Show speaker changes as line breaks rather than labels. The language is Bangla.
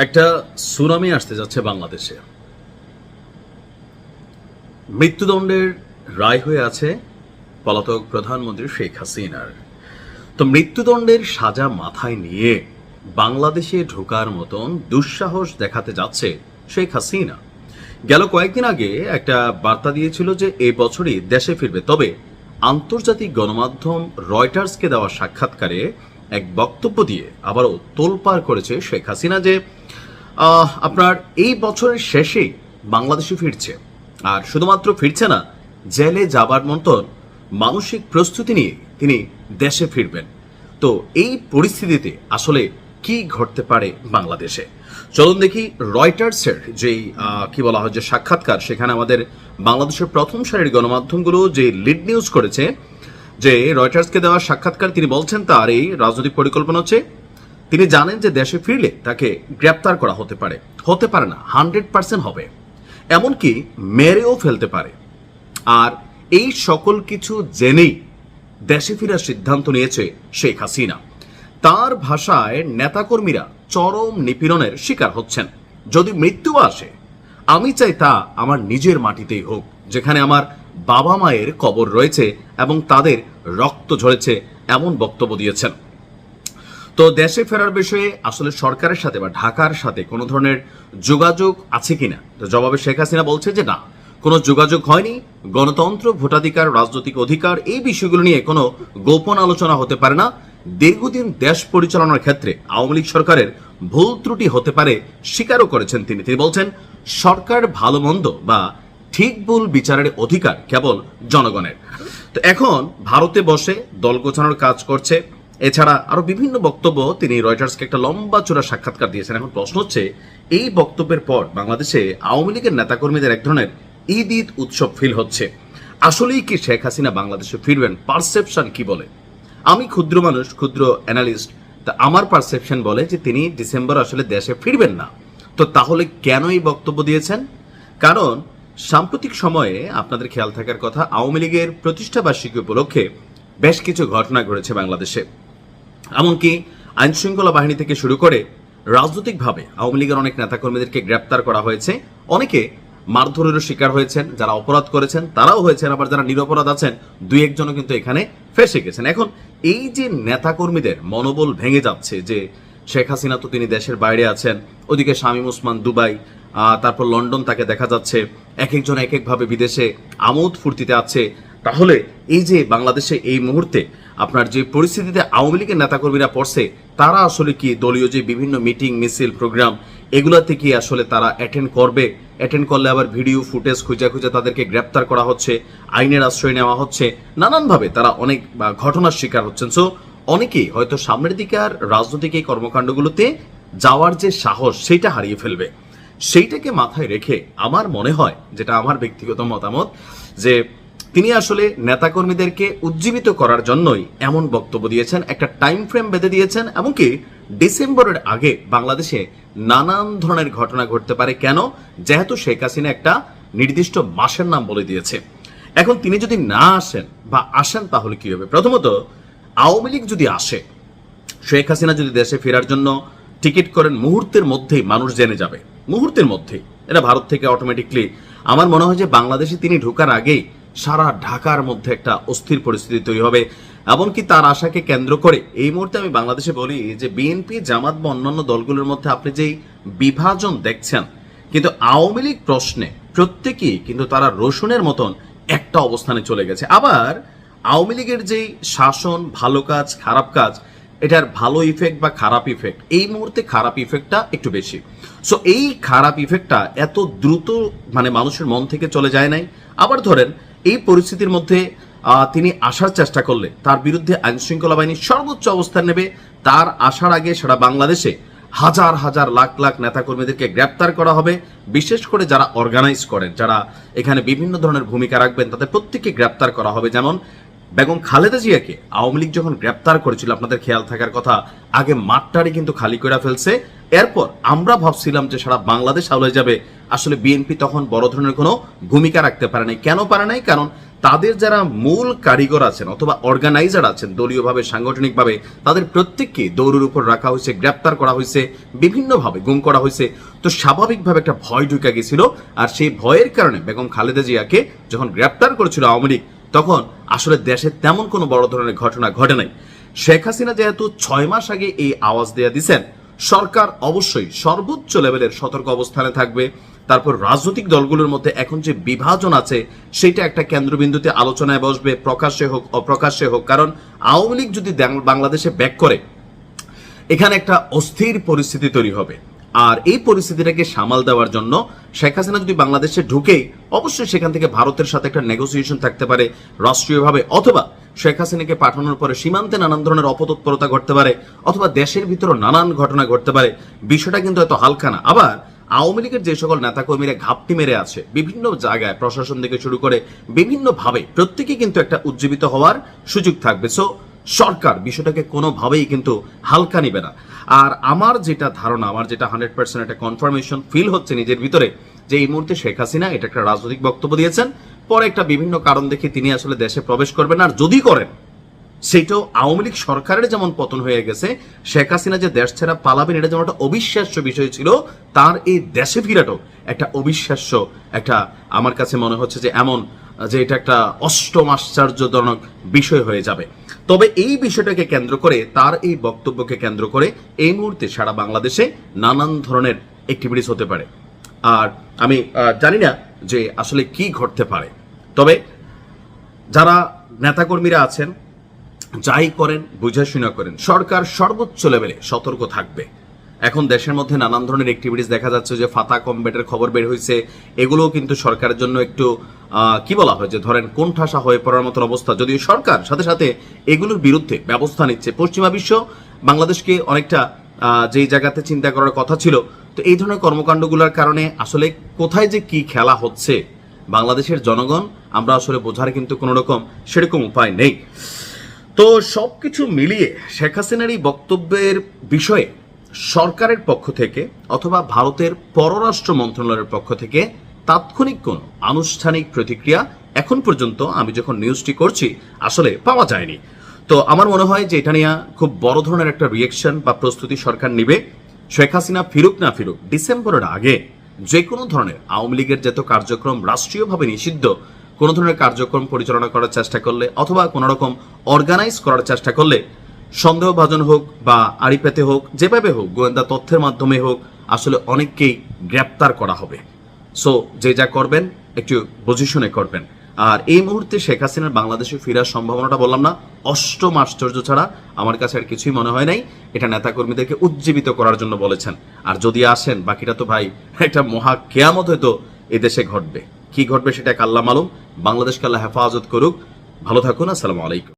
একটা সুনামি আসতে যাচ্ছে বাংলাদেশে। মৃত্যুদণ্ডের রায় হয়ে আছে পলাতক প্রধানমন্ত্রী শেখ হাসিনার। তো মৃত্যুদণ্ডের সাজা মাথায় নিয়ে বাংলাদেশে ঢোকার মতন দুঃসাহস দেখাতে যাচ্ছে শেখ হাসিনা। গেল কয়েকদিন আগে একটা বার্তা দিয়েছিল যে এই বছরই দেশে ফিরবে, তবে আন্তর্জাতিক গণমাধ্যম রয়টার্সকে দেওয়া সাক্ষাৎকারে এক বক্তব্য দিয়ে আবারও তোলপাড় করেছে শেখ হাসিনা যে আপনার এই বছরের শেষেই বাংলাদেশে ফিরছে, আর শুধুমাত্র ফিরছে না, জেলে যাবার মতন মানসিক প্রস্তুতি নিয়ে তিনি দেশে ফিরবেন। তো এই পরিস্থিতিতে আসলে কি ঘটতে পারে বাংলাদেশে, চলুন দেখি। রয়টার্সের যেই কি বলা হয় যে সাক্ষাৎকার, সেখানে আমাদের বাংলাদেশের প্রথম সারির গণমাধ্যমগুলো যে লিড নিউজ করেছে, যে রয়টার্সকে দেওয়া সাক্ষাৎকার তিনি বলছেন তার এই রাজনৈতিক পরিকল্পনা হচ্ছে তিনি জানেন যে দেশে ফিরলে তাকে গ্রেপ্তার করা হতে পারে না, 100% হবে, এমনকি মেরেও ফেলতে পারে। আর এই সকল কিছু জেনেই দেশে ফেরার সিদ্ধান্ত নিয়েছে শেখ হাসিনা। তার ভাষায় নেতাকর্মীরা চরম নিপীড়নের শিকার হচ্ছেন। যদি মৃত্যু আসে, আমি চাই তা আমার নিজের মাটিতেই হোক, যেখানে আমার বাবা মায়ের কবর রয়েছে এবং তাদের রক্ত ঝরেছে, এমন বক্তব্য দিয়েছেন। তো দেশে ফেরার বিষয়ে আসলে সরকারের সাথে বা ঢাকার সাথে কোনো ধরনের যোগাযোগ আছে কিনা, তো জবাবে শেখ হাসিনা বলছে যে না, কোনো যোগাযোগ হয়নি। গণতন্ত্র, ভোটাধিকার, রাজনৈতিক অধিকার এই বিষয়গুলো নিয়ে কোনো গোপন আলোচনা হতে পারে না। দীর্ঘদিন দেশ পরিচালনার ক্ষেত্রে আওয়ামী লীগ সরকারের ভুল ত্রুটি হতে পারে স্বীকারও করেছেন তিনি। বলছেন সরকার ভালো মন্দ বা ঠিক ভুল বিচারের অধিকার কেবল জনগণের। তো এখন ভারতে বসে দল গোছানোর কাজ করছে। এছাড়া আরো বিভিন্ন বক্তব্য তিনি রয়টার্সকে একটা লম্বা চূড়া সাক্ষাৎকার দিয়েছেন। এখন প্রশ্ন হচ্ছে, এই বক্তব্যের পর বাংলাদেশে আওয়ামী লীগের নেতাকর্মীদের এক ধরনের ঈদ উৎসব ফিল হচ্ছে। আসলেই কি শেখ হাসিনা বাংলাদেশে ফিরবেন? পারসেপশন কি বলে? আমি ক্ষুদ্র মানুষ, ক্ষুদ্র অ্যানালিস্ট, তা আমার পারসেপশন বলে যে তিনি ডিসেম্বর আসলে দেশে ফিরবেন না। তো তাহলে কেন এই বক্তব্য দিয়েছেন? কারণ সাম্প্রতিক সময়ে আপনাদের খেয়াল থাকার কথা, আওয়ামী লীগের প্রতিষ্ঠা বার্ষিকী উপলক্ষে বেশ কিছু ঘটনা ঘটেছে বাংলাদেশে। এমনকি আইন শৃঙ্খলা বাহিনী থেকে শুরু করে রাজনৈতিকভাবে আওয়ামী লীগের অনেক নেতাকর্মীদেরকে গ্রেপ্তার করা হয়েছে। অনেকে মারধরেরও শিকার হয়েছেন, যারা অপরাধ করেছেন তারাও হয়েছেন, আবার যারা নিরপরাধ আছেন দুই একজনও কিন্তু এখানে ফেঁসে গেছেন। এখন এই যে নেতাকর্মীদের মনোবল ভেঙে যাচ্ছে যে শেখ হাসিনা তো তিনি দেশের বাইরে আছেন, ওদিকে শামীম ওসমান দুবাই, তারপর লন্ডন তাকে দেখা যাচ্ছে, এক একজন এক একভাবে বিদেশে আমোদ ফুর্তিতে আছে। তাহলে এই যে বাংলাদেশে এই মুহূর্তে আপনার যে পরিস্থিতিতে আওয়ামী লীগের নেতাকর্মীরা পড়ছে, তারা আসলে কি দলীয় যে বিভিন্ন মিটিং, মিছিল, প্রোগ্রাম এগুলাতে কি আসলে তারা অ্যাটেন্ড করবে? অ্যাটেন্ড করলে আবার ভিডিও ফুটেজ খুঁজে খুঁজে তাদেরকে গ্রেপ্তার করা হচ্ছে, আইনের আশ্রয় নেওয়া হচ্ছে, নানানভাবে তারা অনেক ঘটনার শিকার হচ্ছেন। সো অনেকেই হয়তো সামনের দিকে আর রাজনৈতিক এই কর্মকাণ্ডগুলোতে যাওয়ার যে সাহস সেইটা হারিয়ে ফেলবে। সেইটাকে মাথায় রেখে আমার মনে হয়, যেটা আমার ব্যক্তিগত মতামত, যে তিনি আসলে নেতাকর্মীদেরকে উজ্জীবিত করার জন্যই এমন বক্তব্য দিয়েছেন, একটা টাইম ফ্রেম বেঁধে দিয়েছেন। এমনকি ডিসেম্বরের আগে বাংলাদেশে নানান ধরনের ঘটনা ঘটতে পারে। কেন? যেহেতু শেখ হাসিনা একটা নির্দিষ্ট মাসের নাম বলে দিয়েছে। এখন তিনি যদি না আসেন বা আসেন তাহলে কি হবে? প্রথমত, আওয়ামী লীগ যদি আসে, শেখ হাসিনা যদি দেশে ফেরার জন্য টিকিট করেন, মুহূর্তের মধ্যেই মানুষ জেনে যাবে, মুহূর্তের মধ্যেই। এটা ভারত থেকে অটোমেটিকলি, আমার মনে হয় যে বাংলাদেশে তিনি ঢোকার আগেই সারা ঢাকার মধ্যে একটা অস্থির পরিস্থিতি তৈরি হবে। এমনকি তার আশাকে কেন্দ্র করে এই মুহূর্তে আমি বাংলাদেশে বলি যে বিএনপি, জামাত বা অন্যান্য দলগুলোর মধ্যে আপনি যেই বিভাজন দেখছেন, কিন্তু আওয়ামী লীগ প্রশ্নে প্রত্যেকেই কিন্তু তারা রসুনের মতন একটা অবস্থানে চলে গেছে। আবার আওয়ামী লীগের যেই শাসন, ভালো কাজ, খারাপ কাজ, এটার ভালো ইফেক্ট বা খারাপ ইফেক্ট, এই মুহূর্তে খারাপ ইফেক্টটা একটু বেশি। সো এই খারাপ ইফেক্টটা এত দ্রুত মানুষের মন থেকে চলে যায় নাই। আবার ধরেন এই পরিস্থিতির মধ্যে তিনি আসার চেষ্টা করলে তার বিরুদ্ধে আইন শৃঙ্খলা বাহিনী সর্বোচ্চ অবস্থান নেবে। তার আসার আগে সারা বাংলাদেশে হাজার হাজার লাখ লাখ নেতাকর্মীদেরকে গ্রেপ্তার করা হবে। বিশেষ করে যারা অর্গানাইজ করেন, যারা এখানে বিভিন্ন ধরনের ভূমিকা রাখবেন, তাদের প্রত্যেককে গ্রেপ্তার করা হবে। যেমন বেগম খালেদা জিয়াকে আওয়ামী লীগ যখন গ্রেপ্তার করেছিল, আপনাদের খেয়াল থাকার কথা, আগে মাঠটারি কিন্তু খালি করে ফেলছে। এরপর আমরা ভাবছিলাম যে সারা বাংলাদেশ আলোয় যাবে। আসলে বিএনপি তখন বড় ধরনের কোনো ভূমিকা রাখতে পারে নাই। কেন পারে নাই? কারণ তাদের যারা মূল কারিগর আছেন অথবা অর্গানাইজার আছেন দলীয়ভাবে সাংগঠনিকভাবে, তাদের প্রত্যেককে দৌড়ের উপর রাখা হয়েছে, গ্রেপ্তার করা হয়েছে, বিভিন্নভাবে গুম করা হয়েছে। তো স্বাভাবিকভাবে একটা ভয় ঢুকে গেছিল, আর সেই ভয়ের কারণে বেগম খালেদা জিয়াকে যখন গ্রেপ্তার করেছিল আওয়ামী লীগ, তখন আসলে দেশে তেমন কোনো বড় ধরনের ঘটনা ঘটে নাই। শেখ হাসিনা যেহেতু 6 মাস আগে এই আওয়াজ দেয়া দিচ্ছেন, সরকার অবশ্যই সর্বোচ্চ লেভেলের সতর্ক অবস্থানে থাকবে। তারপর রাজনৈতিক দলগুলোর মধ্যে এখন যে বিভাজন আছে সেটা একটা কেন্দ্রবিন্দুতে আলোচনায় বসবে, প্রকাশ্যে হোক অপ্রকাশ্যে হোক। কারণ আওয়ামী লীগ যদি বাংলাদেশে ব্যাক করে, এখানে একটা অস্থির পরিস্থিতি তৈরি হবে। আর এই পরিস্থিতিটাকে সামাল দেওয়ার জন্য শেখ হাসিনা যদি বাংলাদেশে ঢুকেই, অবশ্যই সেখান থেকে ভারতের সাথে একটা নেগোসিয়েশন থাকতে পারে রাষ্ট্রীয়ভাবে, অথবা শেখ হাসিনাকে পাঠানোর পরে সীমান্তে নানান ধরনের অপতৎপরতা ঘটতে পারে, অথবা দেশের ভিতরে নানান ঘটনা ঘটতে পারে। বিষয়টা কিন্তু এত হালকা না। আবার আওয়ামী লীগের যে সকল নেতাকর্মীরা ঘাপটি মেরে আছে বিভিন্ন জায়গায়, প্রশাসন থেকে শুরু করে বিভিন্নভাবে, প্রত্যেকেই কিন্তু একটা উজ্জীবিত হওয়ার সুযোগ থাকবে। সো সরকার বিষয়টাকে কোনোভাবেই কিন্তু হালকা নিবে না। আর আমার যেটা ধারণা, আমার যেটা 100% একটা কনফার্মেশন ফিল হচ্ছে নিজের ভিতরে, যে এই মুহূর্তে শেখ হাসিনা এটা একটা রাজনৈতিক বক্তব্য দিয়েছেন, পরে একটা বিভিন্ন কারণ দেখে তিনি আসলে দেশে প্রবেশ করবেন। আর যদি করেন, সেটাও আওয়ামী লীগ সরকারের যেমন পতন হয়ে গেছে, শেখ হাসিনা যে দেশ ছেড়া পালাবেন, এটা যেমন একটা অবিশ্বাস্য বিষয় ছিল, তার এই দেশে ফিরাটাও একটা অবিশ্বাস্য একটা, আমার কাছে মনে হচ্ছে যে এমন যে এটা একটা অষ্টম আশ্চর্যজনক বিষয় হয়ে যাবে। তবে এই বিষয়টাকে কেন্দ্র করে, তার এই বক্তব্যকে কেন্দ্র করে এই মুহূর্তে সারা বাংলাদেশে নানান ধরনের অ্যাক্টিভিটিস হতে পারে। আর আমি জানি না যে আসলে কি ঘটতে পারে। তবে যারা নেতাকর্মীরা আছেন, যাই করেন বুঝে শুনে করেন, সরকার সর্বোচ্চ লেভেলে সতর্ক থাকবে। এখন দেশের মধ্যে নানান ধরনের অ্যাক্টিভিটিস দেখা যাচ্ছে, যে ফাতা কমব্যাটের খবর বের হয়েছে, এগুলোও কিন্তু সরকারের জন্য একটু কি বলা হয়, যে ধরেন কোণঠাসা হয়ে পড়ার মতন অবস্থা। যদিও সরকার সাথে সাথে এগুলোর বিরুদ্ধে ব্যবস্থা নিচ্ছে। পশ্চিমা বিশ্ব বাংলাদেশকে অনেকটা যেই জায়গাতে চিন্তা করার কথা ছিল, তো এই ধরনের কর্মকাণ্ডগুলোর কারণে আসলে কোথায় যে কি খেলা হচ্ছে বাংলাদেশের জনগণ, আমরা আসলে বোঝার কিন্তু কোনো রকম সেরকম উপায় নেই। তো সবকিছু মিলিয়ে শেখ হাসিনার এই বক্তব্যের বিষয়ে সরকারের পক্ষ থেকে অথবা ভারতের পররাষ্ট্র মন্ত্রণালয়ের পক্ষ থেকে তাৎক্ষণিক কোনো আনুষ্ঠানিক প্রতিক্রিয়া এখন পর্যন্ত আমি যখন নিউজটি করছি আসলে পাওয়া যায়নি। তো আমার মনে হয় যে এটা নিয়ে খুব বড় ধরনের একটা রিয়েকশন বা প্রস্তুতি সরকার নিবে। শেখ হাসিনা ফিরুক না ফিরুক, ডিসেম্বরের আগে যে কোনো ধরনের আওয়ামী লীগের যত কার্যক্রম রাষ্ট্রীয়ভাবে নিষিদ্ধ, কোনো ধরনের কার্যক্রম পরিচালনা করার চেষ্টা করলে অথবা কোনো রকম অর্গানাইজ করার চেষ্টা করলে, সন্দেহভাজন হোক বা আড়িপেতে হোক, যেভাবে হোক, গোয়েন্দা তথ্যের মাধ্যমে হোক, আসলে অনেককেই গ্রেপ্তার করা হবে। সো যে যা করবেন একটু বুঝে শুনে করবেন। আর এই মুহূর্তে শেখ হাসিনার বাংলাদেশে ফেরার সম্ভাবনাটা বললাম না, অষ্টম আশ্চর্য ছাড়া আমার কাছে আর কিছুই মনে হয় নাই। এটা নেতাকর্মীদেরকে উজ্জীবিত করার জন্য বলেছেন। আর যদি আসেন, বাকিটা তো ভাই একটা মহা কেয়ামত হয়তো এদেশে ঘটবে। কি ঘটবে সেটা আল্লাহ মালুম। বাংলাদেশকে আল্লাহ হেফাজত করুক। ভালো থাকুন। আসসালামু আলাইকুম।